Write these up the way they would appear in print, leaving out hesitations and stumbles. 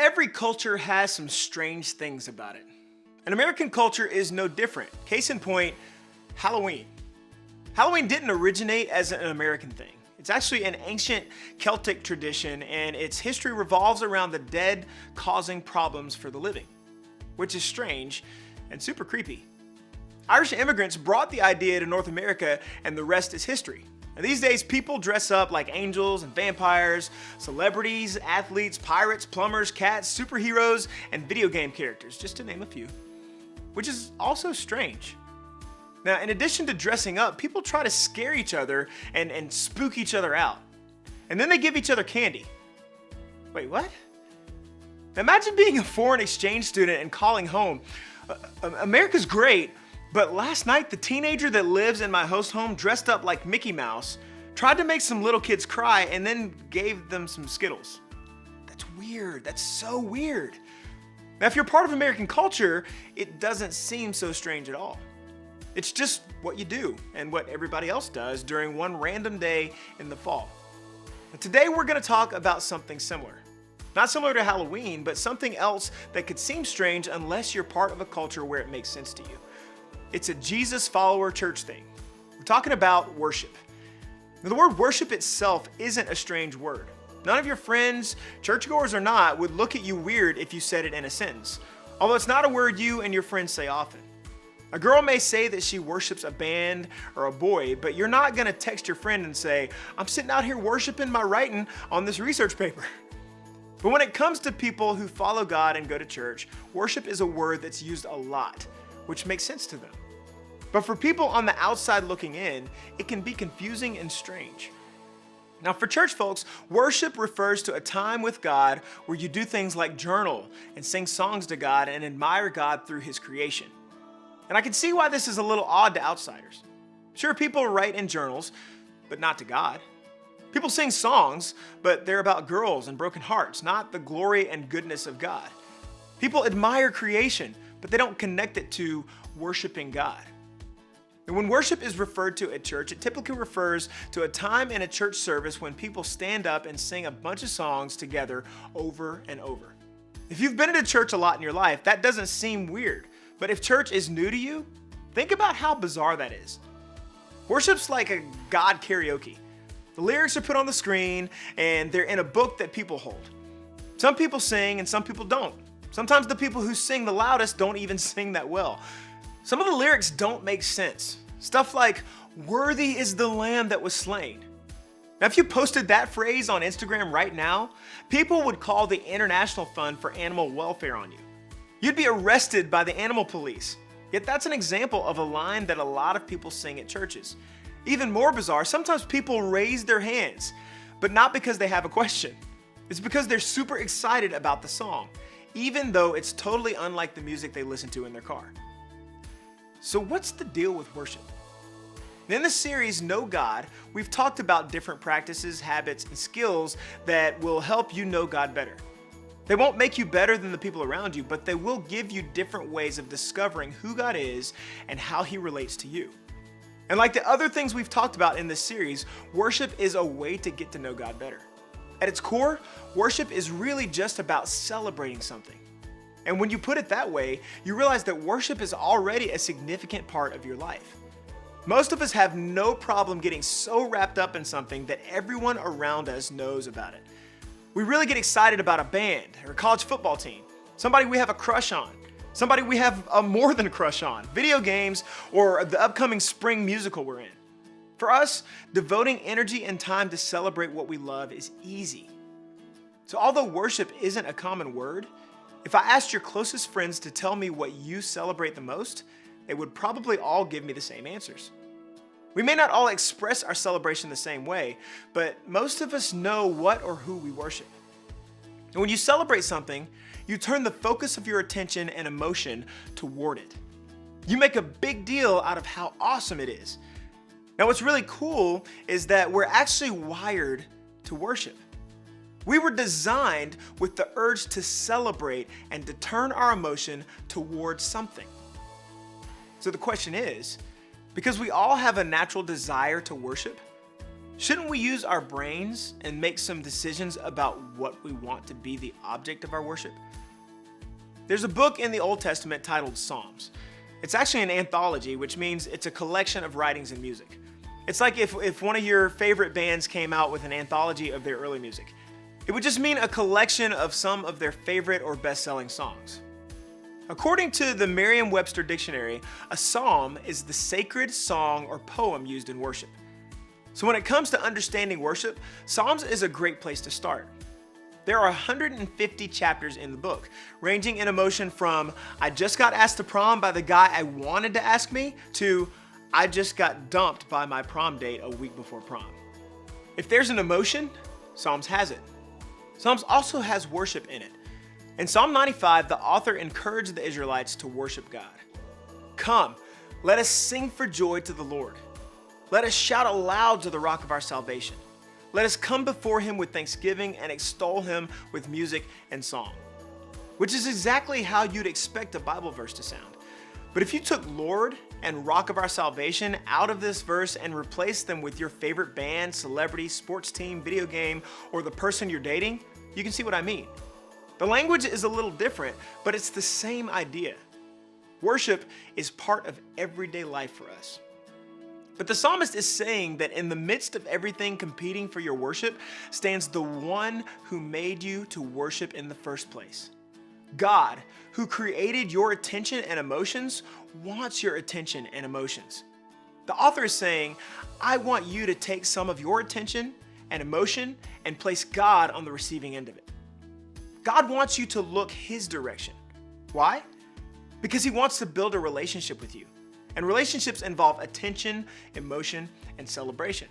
Every culture has some strange things about it. And American culture is no different. Case in point, Halloween. Halloween didn't originate as an American thing. It's actually an ancient Celtic tradition, and its history revolves around the dead causing problems for the living, which is strange and super creepy. Irish immigrants brought the idea to North America, and the rest is history. And these days, people dress up like angels and vampires, celebrities, athletes, pirates, plumbers, cats, superheroes, and video game characters, just to name a few, which is also strange. Now, in addition to dressing up, people try to scare each other and spook each other out. And then they give each other candy. Wait, what? Imagine being a foreign exchange student and calling home. America's great, but last night the teenager that lives in my host home dressed up like Mickey Mouse tried to make some little kids cry and then gave them some Skittles. That's weird. That's so weird. Now, if you're part of American culture, it doesn't seem so strange at all. It's just what you do and what everybody else does during one random day in the fall. And today we're going to talk about something similar. Not similar to Halloween, but something else that could seem strange unless you're part of a culture where it makes sense to you. It's a Jesus follower church thing. We're talking about worship. Now, the word worship itself isn't a strange word. None of your friends, churchgoers or not, would look at you weird if you said it in a sentence, although it's not a word you and your friends say often. A girl may say that she worships a band or a boy, but you're not gonna text your friend and say, "I'm sitting out here worshiping my writing on this research paper." But when it comes to people who follow God and go to church, worship is a word that's used a lot, which makes sense to them. But for people on the outside looking in, it can be confusing and strange. Now, for church folks, worship refers to a time with God where you do things like journal and sing songs to God and admire God through His creation. And I can see why this is a little odd to outsiders. Sure, people write in journals, but not to God. People sing songs, but they're about girls and broken hearts, not the glory and goodness of God. People admire creation, but they don't connect it to worshiping God. And when worship is referred to at church, it typically refers to a time in a church service when people stand up and sing a bunch of songs together over and over. If you've been to church a lot in your life, that doesn't seem weird. But if church is new to you, think about how bizarre that is. Worship's like a God karaoke. The lyrics are put on the screen and they're in a book that people hold. Some people sing and some people don't. Sometimes the people who sing the loudest don't even sing that well. Some of the lyrics don't make sense. Stuff like, "Worthy is the Lamb that was slain." Now, if you posted that phrase on Instagram right now, people would call the International Fund for Animal Welfare on you. You'd be arrested by the animal police. Yet that's an example of a line that a lot of people sing at churches. Even more bizarre, sometimes people raise their hands, but not because they have a question. It's because they're super excited about the song, even though it's totally unlike the music they listen to in their car. So what's the deal with worship? In this series, Know God, we've talked about different practices, habits, and skills that will help you know God better. They won't make you better than the people around you, but they will give you different ways of discovering who God is and how He relates to you. And like the other things we've talked about in this series, worship is a way to get to know God better. At its core, worship is really just about celebrating something. And when you put it that way, you realize that worship is already a significant part of your life. Most of us have no problem getting so wrapped up in something that everyone around us knows about it. We really get excited about a band or a college football team, somebody we have a crush on, somebody we have a more than a crush on, video games, or the upcoming spring musical we're in. For us, devoting energy and time to celebrate what we love is easy. So although worship isn't a common word, if I asked your closest friends to tell me what you celebrate the most, they would probably all give me the same answers. We may not all express our celebration the same way, but most of us know what or who we worship. And when you celebrate something, you turn the focus of your attention and emotion toward it. You make a big deal out of how awesome it is. Now, what's really cool is that we're actually wired to worship. We were designed with the urge to celebrate and to turn our emotion towards something. So the question is, because we all have a natural desire to worship, Shouldn't we use our brains and make some decisions about what we want to be the object of our worship? There's a book in the Old Testament titled Psalms. It's actually an anthology, which means it's a collection of writings and music. It's like if one of your favorite bands came out with an anthology of their early music. It would just mean a collection of some of their favorite or best-selling songs. According to the Merriam-Webster Dictionary, a psalm is the sacred song or poem used in worship. So when it comes to understanding worship, Psalms is a great place to start. There are 150 chapters in the book, ranging in emotion from, I just got asked to prom by the guy I wanted to ask me, to, I just got dumped by my prom date a week before prom. If there's an emotion, Psalms has it. Psalms also has worship in it. In Psalm 95, the author encouraged the Israelites to worship God. Come, let us sing for joy to the Lord. Let us shout aloud to the rock of our salvation. Let us come before him with thanksgiving and extol him with music and song. Which is exactly how you'd expect a Bible verse to sound. But if you took Lord and rock of our salvation out of this verse and replaced them with your favorite band, celebrity, sports team, video game, or the person you're dating, you can see what I mean. The language is a little different, but it's the same idea. Worship is part of everyday life for us. But the psalmist is saying that in the midst of everything competing for your worship stands the one who made you to worship in the first place. God, who created your attention and emotions, wants your attention and emotions. The author is saying, I want you to take some of your attention and emotion and place God on the receiving end of it. God wants you to look his direction. Why? Because he wants to build a relationship with you. And relationships involve attention, emotion, and celebration.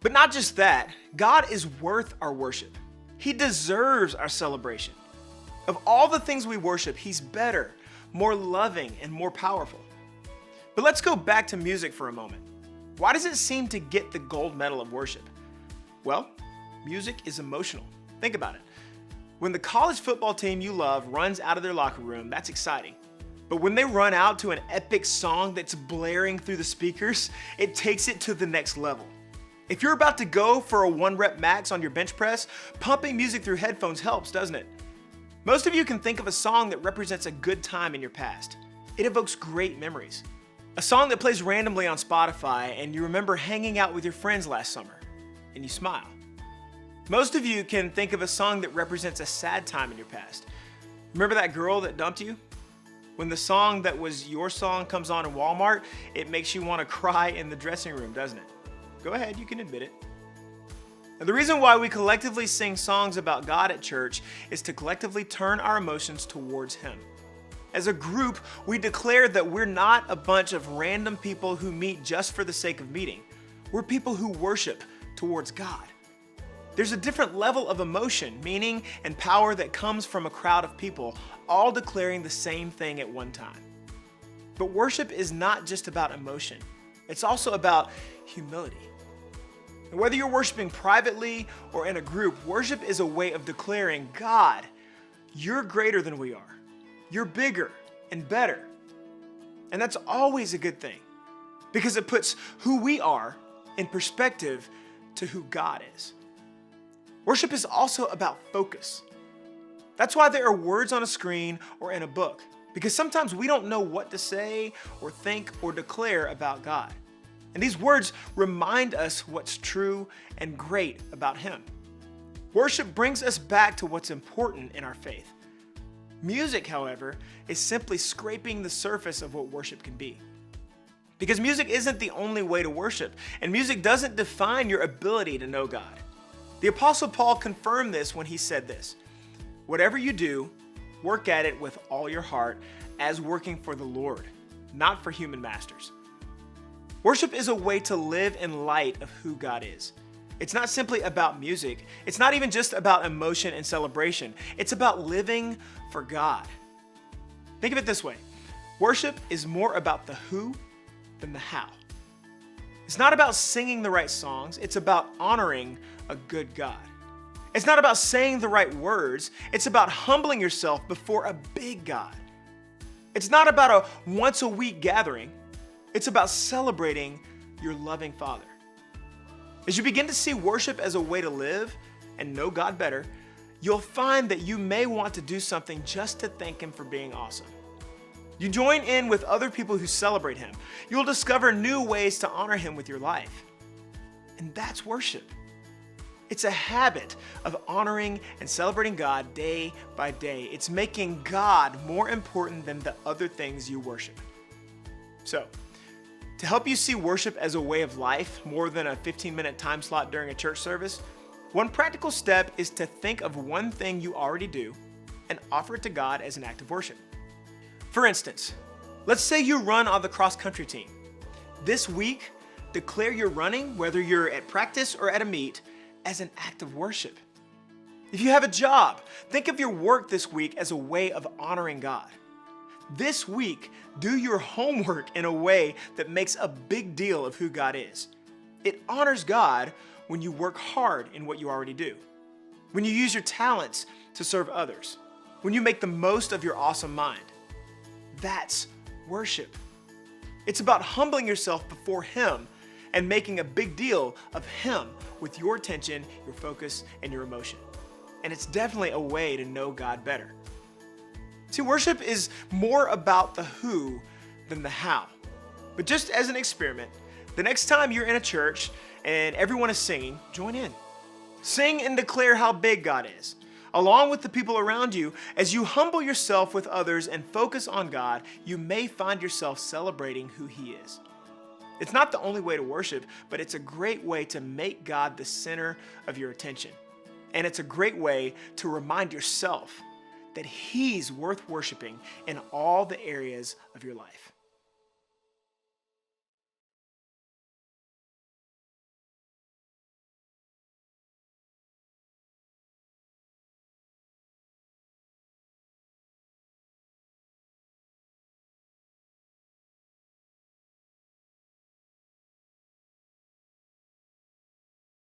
But not just that, God is worth our worship. He deserves our celebration. Of all the things we worship, he's better, more loving, and more powerful. But let's go back to music for a moment. Why does it seem to get the gold medal of worship? Well, music is emotional. Think about it. When the college football team you love runs out of their locker room, that's exciting. But when they run out to an epic song that's blaring through the speakers, it takes it to the next level. If you're about to go for a 1-rep max on your bench press, pumping music through headphones helps, doesn't it? Most of you can think of a song that represents a good time in your past. It evokes great memories. A song that plays randomly on Spotify and you remember hanging out with your friends last summer, and you smile. Most of you can think of a song that represents a sad time in your past. Remember that girl that dumped you? When the song that was your song comes on in Walmart, it makes you want to cry in the dressing room, doesn't it? Go ahead, you can admit it. Now, the reason why we collectively sing songs about God at church is to collectively turn our emotions towards him. As a group, we declare that we're not a bunch of random people who meet just for the sake of meeting. We're people who worship towards God. There's a different level of emotion, meaning, and power that comes from a crowd of people, all declaring the same thing at one time. But worship is not just about emotion. It's also about humility. And whether you're worshiping privately or in a group, worship is a way of declaring, God, you're greater than we are. You're bigger and better. And that's always a good thing because it puts who we are in perspective to who God is. Worship is also about focus. That's why there are words on a screen or in a book, because sometimes we don't know what to say or think or declare about God. And these words remind us what's true and great about him. Worship brings us back to what's important in our faith. Music, however, is simply scraping the surface of what worship can be. Because music isn't the only way to worship, and music doesn't define your ability to know God. The Apostle Paul confirmed this when he said this, whatever you do, work at it with all your heart as working for the Lord, not for human masters. Worship is a way to live in light of who God is. It's not simply about music. It's not even just about emotion and celebration. It's about living for God. Think of it this way. Worship is more about the who than the how. It's not about singing the right songs. It's about honoring a good God. It's not about saying the right words. It's about humbling yourself before a big God. It's not about a once-a-week gathering. It's about celebrating your loving Father. As you begin to see worship as a way to live and know God better, you'll find that you may want to do something just to thank Him for being awesome. You join in with other people who celebrate Him. You'll discover new ways to honor Him with your life. And that's worship. It's a habit of honoring and celebrating God day by day. It's making God more important than the other things you worship. So, to help you see worship as a way of life more than a 15-minute time slot during a church service, one practical step is to think of one thing you already do and offer it to God as an act of worship. For instance, let's say you run on the cross-country team. This week, declare your running, whether you're at practice or at a meet, as an act of worship. If you have a job, think of your work this week as a way of honoring God. This week, do your homework in a way that makes a big deal of who God is. It honors God when you work hard in what you already do, when you use your talents to serve others, when you make the most of your awesome mind. That's worship. It's about humbling yourself before Him and making a big deal of Him with your attention, your focus, and your emotion. And it's definitely a way to know God better. See, worship is more about the who than the how. But just as an experiment, the next time you're in a church and everyone is singing, join in. Sing and declare how big God is. Along with the people around you, as you humble yourself with others and focus on God, you may find yourself celebrating who He is. It's not the only way to worship, but it's a great way to make God the center of your attention. And it's a great way to remind yourself that He's worth worshiping in all the areas of your life.